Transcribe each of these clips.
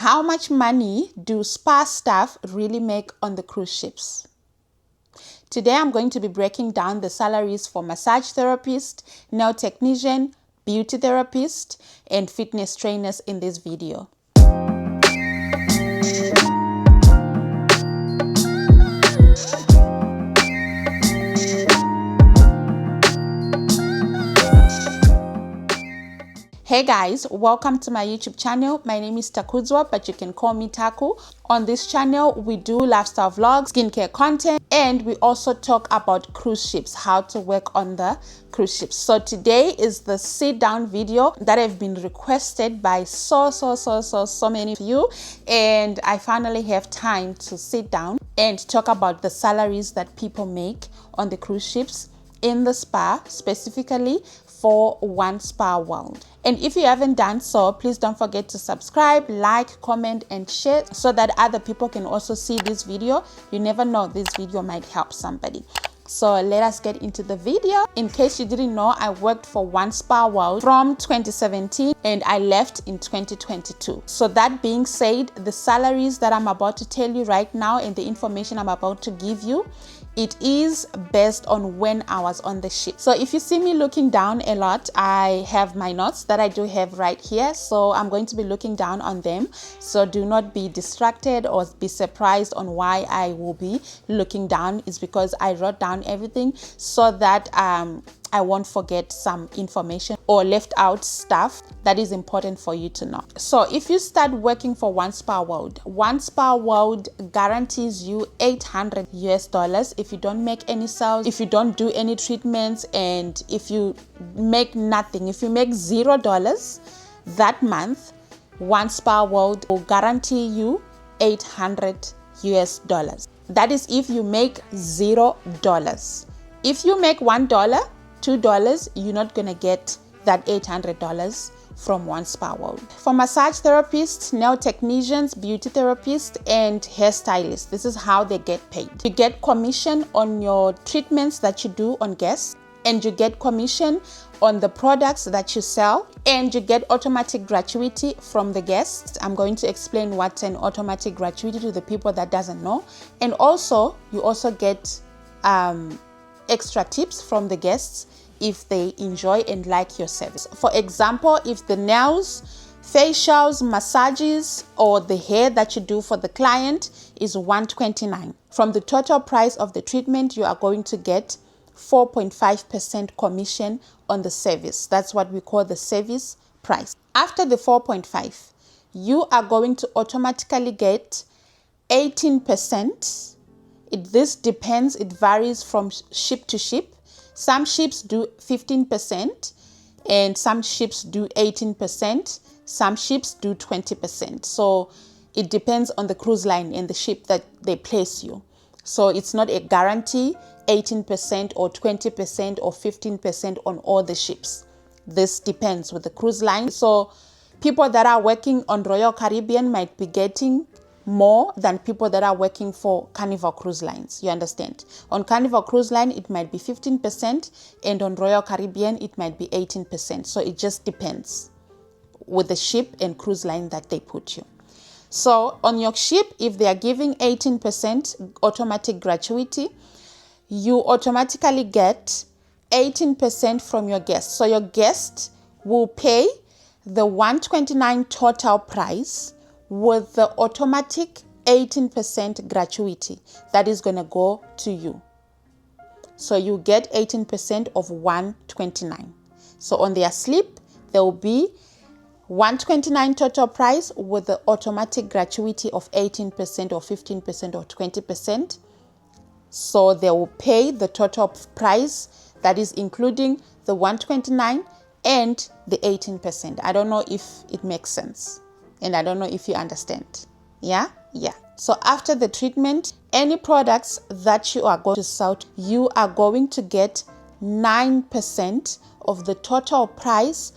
How much money do spa staff really make on the cruise ships? Today I'm going to be breaking down the salaries for massage therapist, nail technician, beauty therapist, and fitness trainers in this video. Hey guys, welcome to my YouTube channel. My name is Takudzwa, but you can call me Taku. On this channel, we do lifestyle vlogs, skincare content, and we also talk about cruise ships, how to work on the cruise ships. So today is the sit down video that have been requested by so many of you, and I finally have time to sit down and talk about the salaries that people make on the cruise ships in the spa, specifically for OneSpaWorld. And if you haven't done so, please don't forget to subscribe, like, comment, and share so that other people can also see this video. You never know, this video might help somebody. So let us get into the video. In case you didn't know, I worked for OneSpaWorld from 2017 and I left in 2022. So that being said, the salaries that I'm about to tell you right now and the information I'm about to give you, it is based on when I was on the ship. So if you see me looking down a lot, I have my notes that I do have right here. So I'm going to be looking down on them. So do not be distracted or be surprised on why I will be looking down. It's because I wrote down everything so that I won't forget some information or left out stuff that is important for you to know. So if you start working for OneSpaWorld guarantees you $800 if you don't make any sales, if you don't do any treatments, and if you make nothing, if you make $0 that month, OneSpaWorld will guarantee you $800. That is if you make $0. If you make $1, $2, you're not gonna get that $800 from OneSpaWorld. For massage therapists, nail technicians, beauty therapists, and hairstylists, this is how they get paid. You get commission on your treatments that you do on guests, and you get commission on the products that you sell, and you get automatic gratuity from the guests. I'm going to explain what's an automatic gratuity to the people that doesn't know. And also, you also get extra tips from the guests if they enjoy and like your service. For example, if the nails, facials, massages, or the hair that you do for the client is $129, from the total price of the treatment, you are going to get 4.5% commission on the service. That's what we call the service price. After the 4.5, you are going to automatically get 18%. This depends, it varies from ship to ship. Some ships do 15% and some ships do 18%. Some ships do 20%. So it depends on the cruise line and the ship that they place you. So it's not a guarantee 18% or 20% or 15% on all the ships. This depends with the cruise line. So people that are working on Royal Caribbean might be getting more than people that are working for Carnival Cruise Lines. You understand? On Carnival Cruise Line, it might be 15%, and on Royal Caribbean, it might be 18%. So it just depends with the ship and cruise line that they put you. So on your ship, if they are giving 18% automatic gratuity, you automatically get 18% from your guest. So your guest will pay the $129 total price with the automatic 18% gratuity that is going to go to you. So you get 18% of $129. So on their slip, there will be $129 total price with the automatic gratuity of 18% or 15% or 20%. So they will pay the total price that is including the $129 and the 18%. I don't know if it makes sense. And I don't know if you understand. Yeah. So after the treatment, any products that you are going to sell, you are going to get 9% of the total price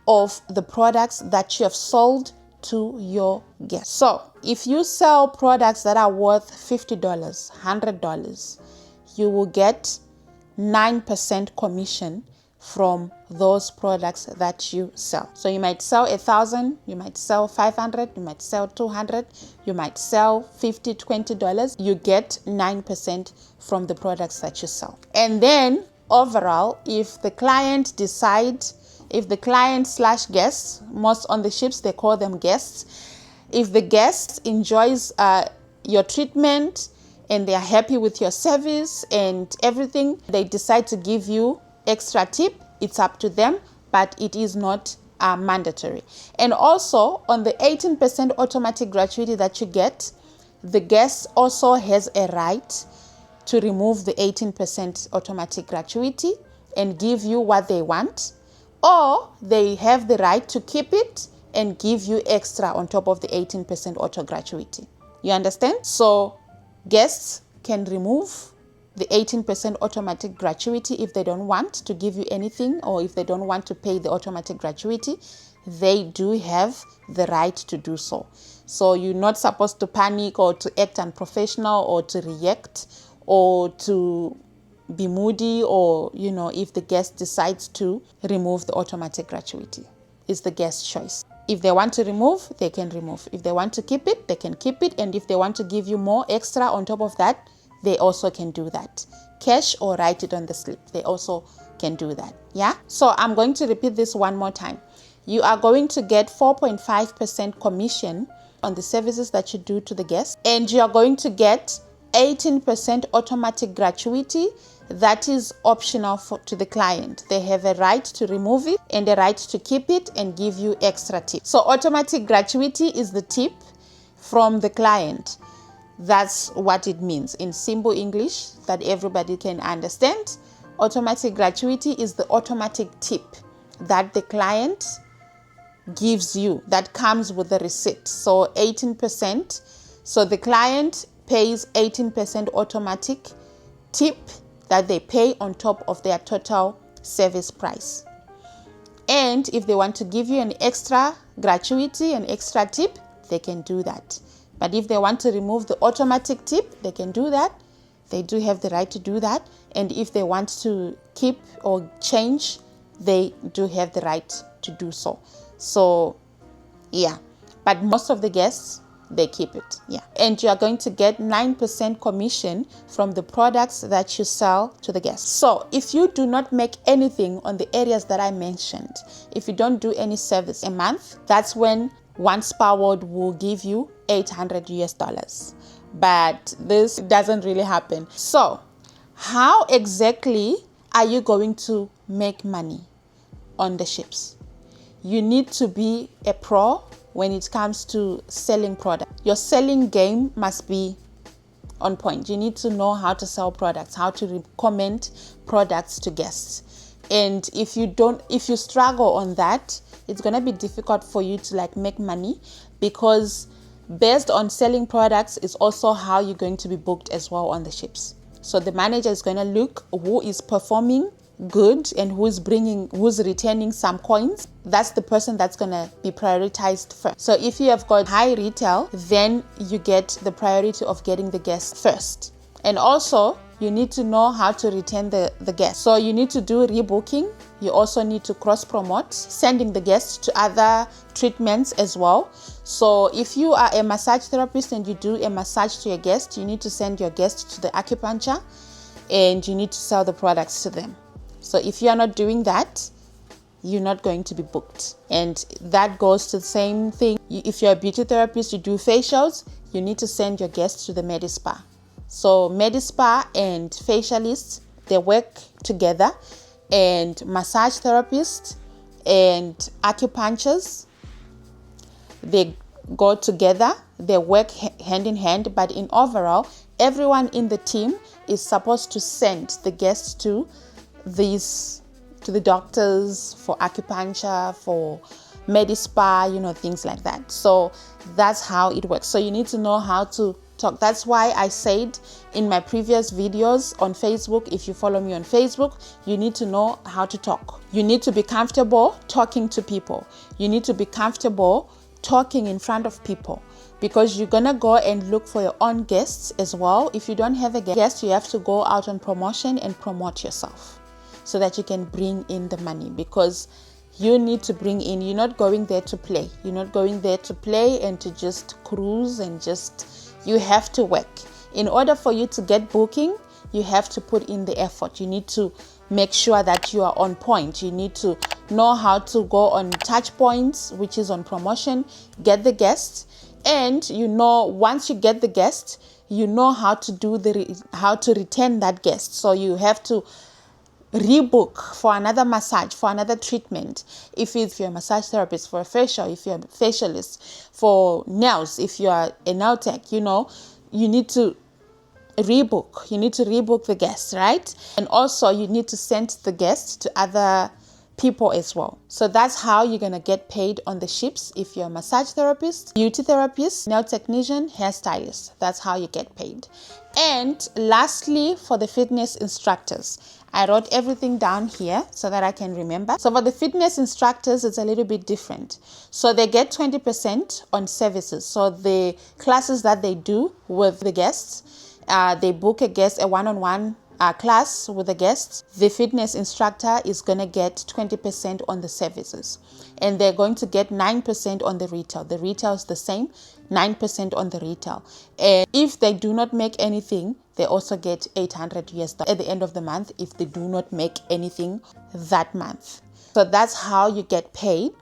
of the products that you have sold to your guests. So if you sell products that are worth $50, $100, you will get 9% commission from those products that you sell. So you might sell 1,000, you might sell 500, you might sell 200, you might sell $50, $20. You get 9% from the products that you sell. And then overall, if the client slash guests, most on the ships they call them guests, if the guest enjoys your treatment and they are happy with your service and everything, they decide to give you extra tip. It's up to them, but it is not mandatory. And also on the 18% automatic gratuity that you get, the guest also has a right to remove the 18% automatic gratuity and give you what they want, or they have the right to keep it and give you extra on top of the 18% auto gratuity. You understand? So guests can remove the 18% automatic gratuity if they don't want to give you anything, or if they don't want to pay the automatic gratuity. They do have the right to do so. So you're not supposed to panic or to act unprofessional or to react or to be moody, or if the guest decides to remove the automatic gratuity. It's the guest's choice. If they want to remove, they can remove. If they want to keep it, they can keep it. And if they want to give you more extra on top of that, they also can do that. Cash or write it on the slip. They also can do that. Yeah. So I'm going to repeat this one more time. You are going to get 4.5% commission on the services that you do to the guest, and you are going to get 18% automatic gratuity. That is optional to the client. They have a right to remove it and a right to keep it and give you extra tip. So automatic gratuity is the tip from the client. That's what it means in simple English that everybody can understand. Automatic gratuity is the automatic tip that the client gives you that comes with the receipt. So 18%. So the client pays 18% automatic tip that they pay on top of their total service price. And if they want to give you an extra gratuity, an extra tip, they can do that. But if they want to remove the automatic tip, they can do that. They do have the right to do that. And if they want to keep or change, they do have the right to do so. So, yeah. But most of the guests, they keep it. Yeah. And you are going to get 9% commission from the products that you sell to the guests. So if you do not make anything on the areas that I mentioned, if you don't do any service a month, that's when OneSpaWorld will give you $800. But this doesn't really happen. So how exactly are you going to make money on the ships? You need to be a pro when it comes to selling product. Your selling game must be on point. You need to know how to sell products, how to recommend products to guests. And if you struggle on that, it's going to be difficult for you to make money, because based on selling products is also how you're going to be booked as well on the ships. So the manager is going to look who is performing good and who's returning some coins. That's the person that's going to be prioritized first. So if you have got high retail, then you get the priority of getting the guests first. And also you need to know how to retain the guests. So you need to do rebooking. You also need to cross-promote, sending the guests to other treatments as well. So if you are a massage therapist and you do a massage to your guest, you need to send your guest to the acupuncture and you need to sell the products to them. So if you are not doing that, you're not going to be booked. And that goes to the same thing. If you're a beauty therapist, you do facials, you need to send your guests to the Medispa. So Medispa and facialists, they work together, and massage therapists and acupuncturists, they go together, they work hand in hand, but in overall, everyone in the team is supposed to send the guests to the doctors for acupuncture, for Medispa, things like that. So that's how it works. So you need to know how to talk. That's why I said in my previous videos on Facebook, if you follow me on Facebook, you need to know how to talk. You need to be comfortable talking to people. You need to be comfortable talking in front of people, because you're gonna go and look for your own guests as well. If you don't have a guest, you have to go out on promotion and promote yourself. so that you can bring in the money, because you need to bring in. You're not going there to play. You're not going there to play and to just cruise and you have to work. In order for you to get booking, you have to put in the effort. You need to make sure that you are on point. You need to know how to go on touch points, which is on promotion, get the guests, and once you get the guest, you know how to how to retain that guest. So you have to rebook for another massage, for another treatment. If you're a massage therapist, for a facial, if you're a facialist, for nails, if you are a nail tech, you need to rebook. You need to rebook the guests, right? And also you need to send the guests to other people as well. So that's how you're going to get paid on the ships. If you're a massage therapist, beauty therapist, nail technician, hairstylist, that's how you get paid. And lastly, for the fitness instructors, I wrote everything down here so that I can remember. So for the fitness instructors, it's a little bit different. So they get 20% on services. So the classes that they do with the guests, they book a guest, a one-on-one class with the guests, the fitness instructor is going to get 20% on the services, and they're going to get 9% on the retail. The retail is the same, 9% on the retail. And if they do not make anything, they also get $800 at the end of the month if they do not make anything that month. So that's how you get paid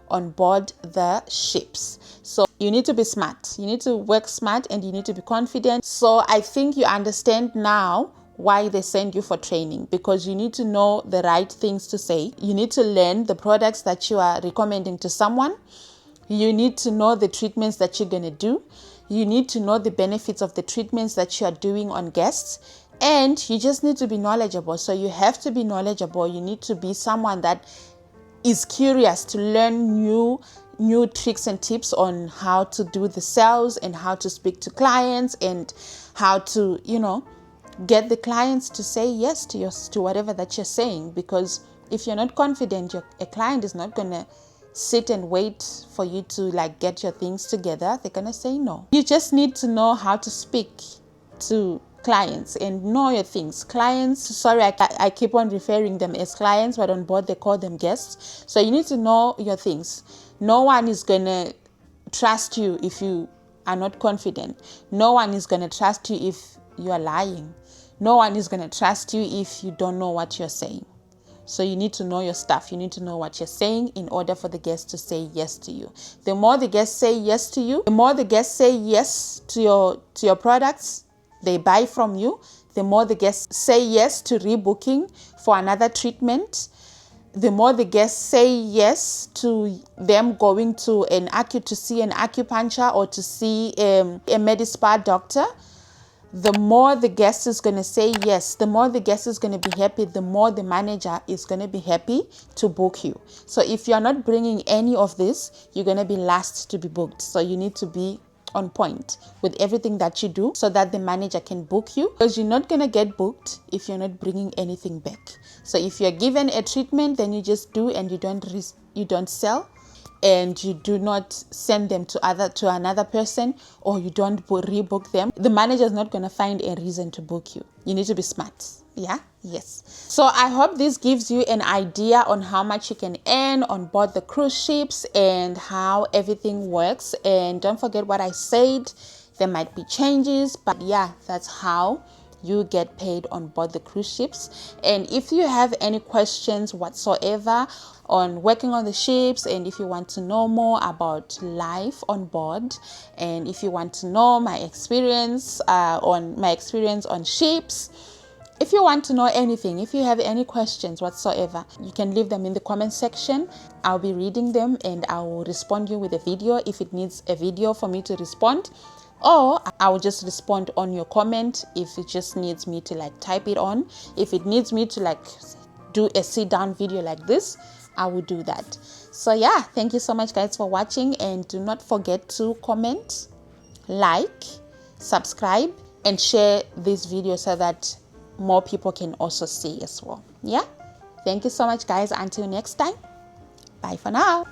on board the ships. So you need to be smart, you need to work smart, and you need to be confident. So I think you understand now why they send you for training, because you need to know the right things to say. You need to learn the products that you are recommending to someone. You need to know the treatments that you're going to do. You need to know the benefits of the treatments that you are doing on guests. And you just need to be knowledgeable. So you have to be knowledgeable. You need to be someone that is curious to learn new tricks and tips on how to do the sales and how to speak to clients and how to, get the clients to say yes to whatever that you're saying. Because if you're not confident, a client is not going to sit and wait for you to get your things together. They're going to say no. You just need to know how to speak to clients and know your things. Clients, sorry, I keep on referring them as clients, but on board they call them guests. So you need to know your things. No one is going to trust you if you are not confident. No one is going to trust you if you are lying. No one is going to trust you if you don't know what you're saying. So you need to know your stuff. You need to know what you're saying in order for the guests to say yes to you. The more the guests say yes to you, the more the guests say yes to your products, they buy from you, the more the guests say yes to rebooking for another treatment, the more the guests say yes to them going to see an acupuncture or to see a med-spa doctor. The more the guest is going to say yes, the more the guest is going to be happy, the more the manager is going to be happy to book you. So if you're not bringing any of this, you're going to be last to be booked. So you need to be on point with everything that you do so that the manager can book you, because you're not going to get booked if you're not bringing anything back. So if you're given a treatment, then you just do, and you don't sell, and you do not send them to another person, or you don't rebook them, the manager is not going to find a reason to book you. You need to be smart. Yeah? Yes. So I hope this gives you an idea on how much you can earn on board the cruise ships and how everything works. And don't forget what I said. There might be changes, but yeah, that's how you get paid on board the cruise ships. And if you have any questions whatsoever on working on the ships, and if you want to know more about life on board, and if you want to know my experience on ships, if you want to know anything, if you have any questions whatsoever, you can leave them in the comment section. I'll be reading them and I will respond you with a video if it needs a video for me to respond. Or I will just respond on your comment if it just needs me to type it on. If it needs me to do a sit down video like this, I will do that. So yeah, thank you so much guys for watching, and do not forget to comment, like, subscribe, and share this video so that more people can also see as well. Yeah, thank you so much guys. Until next time, bye for now.